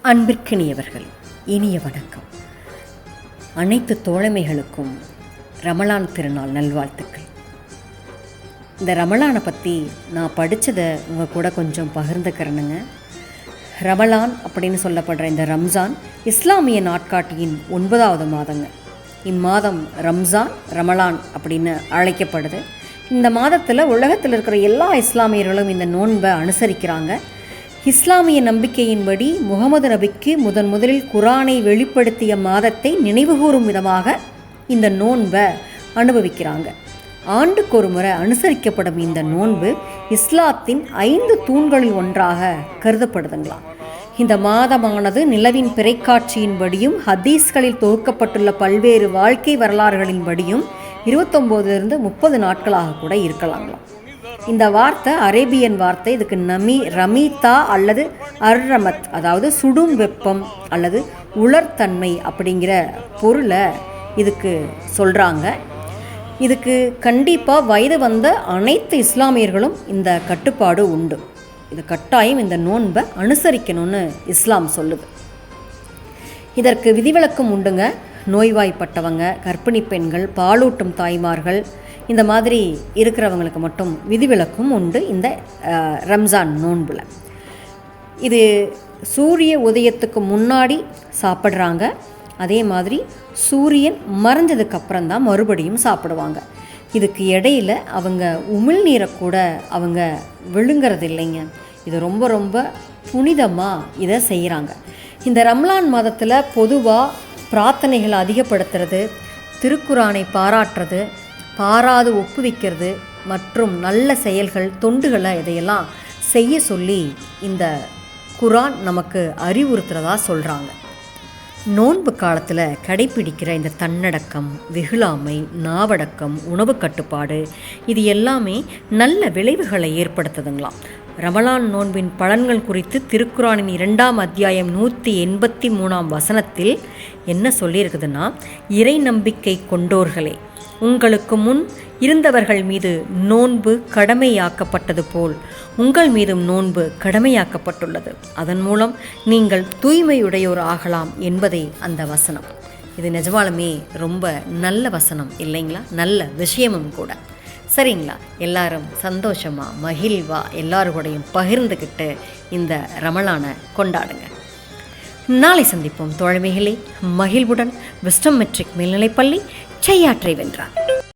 அன்பிற்கினியவர்கள், இனிய வணக்கம். அனைத்து தோழமைகளுக்கும் ரமலான் திருநாள் நல்வாழ்த்துக்கள். இந்த ரமலானை பற்றி நான் படித்ததை உங்கள் கூட கொஞ்சம் பகிர்ந்துக்கிறேனுங்க. ரமலான் அப்படின்னு சொல்லப்படுற இந்த ரம்ஜான் இஸ்லாமிய நாட்காட்டியின் 9வது மாதங்க. இம்மாதம் ரம்ஜான் ரமலான் அப்படின்னு அழைக்கப்படுது. இந்த மாதத்தில் உலகத்தில் இருக்கிற எல்லா இஸ்லாமியர்களும் இந்த நோன்பை அனுசரிக்கிறாங்க. இஸ்லாமிய நம்பிக்கையின்படி முகமது நபிக்கு முதலில் குரானை வெளிப்படுத்திய மாதத்தை நினைவுகூரும் விதமாக இந்த நோன்பை அனுபவிக்கிறாங்க. ஆண்டுக்கு ஒரு முறை அனுசரிக்கப்படும் இந்த நோன்பு இஸ்லாத்தின் 5 தூண்களில் ஒன்றாக கருதப்படுதுங்களாம். இந்த மாதமானது நிலவின் பிறைக்காட்சியின்படியும் ஹதீஸ்களில் தொகுக்கப்பட்டுள்ள பல்வேறு வாழ்க்கை வரலாறுகளின்படியும் 29 to 30 நாட்களாக கூட இருக்கலாங்களாம். இந்த வார்த்தை அரேபியன் வார்த்தை. இதுக்கு ரமீதா அல்லது அர்ரமத், அதாவது சுடும் வெப்பம் அல்லது உலர்த்தன்மை அப்படிங்கிற பொருளை இதுக்கு சொல்கிறாங்க. இதுக்கு கண்டிப்பாக வயது வந்த அனைத்து இஸ்லாமியர்களும் இந்த கட்டுப்பாடு உண்டு. இது கட்டாயம் இந்த நோன்பை அனுசரிக்கணும்னு இஸ்லாம் சொல்லுது. இதற்கு விதிவிலக்கும் உண்டுங்க. நோய்வாய்ப்பட்டவங்க, கர்ப்பிணி பெண்கள், பாலூட்டும் தாய்மார்கள், இந்த மாதிரி இருக்கிறவங்களுக்கு மட்டும் விதிவிலக்கும் உண்டு இந்த ரம்ஜான் நோன்பில். இது சூரிய உதயத்துக்கு முன்னாடி சாப்பிட்றாங்க. அதே மாதிரி சூரியன் மறைஞ்சதுக்கு அப்புறம் தான் மறுபடியும் சாப்பிடுவாங்க. இதுக்கு இடையில் அவங்க உமிழ்நீரை கூட அவங்க விழுங்கிறது இல்லைங்க. இது ரொம்ப ரொம்ப புனிதமாக இதை செய்கிறாங்க. இந்த ரம்லான் மாதத்தில் பொதுவாக பிரார்த்தனைகளை அதிகப்படுத்துறது, திருக்குரானை பாராட்டுறது, பாராது ஒப்புவிக்கிறது மற்றும் நல்ல செயல்கள், தொண்டுகளை இதையெல்லாம் செய்ய சொல்லி இந்த குரான் நமக்கு அறிவுறுத்துறதா சொல்கிறாங்க. நோன்பு காலத்தில் கடைப்பிடிக்கிற இந்த தன்னடக்கம், வெகுளாமை, நாவடக்கம், உணவு கட்டுப்பாடு, இது எல்லாமே நல்ல விளைவுகளை ஏற்படுத்துதுங்களாம். ரமலான் நோன்பின் பலன்கள் குறித்து திருக்குரானின் 2ஆம் அத்தியாயம் 183ஆம் வசனத்தில் என்ன சொல்லியிருக்குதுன்னா, இறை நம்பிக்கை கொண்டோர்களே, உங்களுக்கு முன் இருந்தவர்கள் மீது நோன்பு கடமையாக்கப்பட்டது போல் உங்கள் மீதும் நோன்பு கடமையாக்கப்பட்டுள்ளது. அதன் மூலம் நீங்கள் தூய்மையுடையோர் ஆகலாம் என்பதே அந்த வசனம். இது நிஜமாலுமே ரொம்ப நல்ல வசனம் இல்லைங்களா? நல்ல விஷயமும் கூட. சரிங்களா? எல்லாரும் சந்தோஷமாக மகிழ்வாக எல்லாருக்கூடையும் பகிர்ந்துக்கிட்டு இந்த ரமலானை கொண்டாடுங்க. நாளை சந்திப்போம் தோழமைகளே. மகிழ்வுடன் விஸ்டம் மெட்ரிக் மேல்நிலைப்பள்ளி செய்யாற்றை வென்றார்.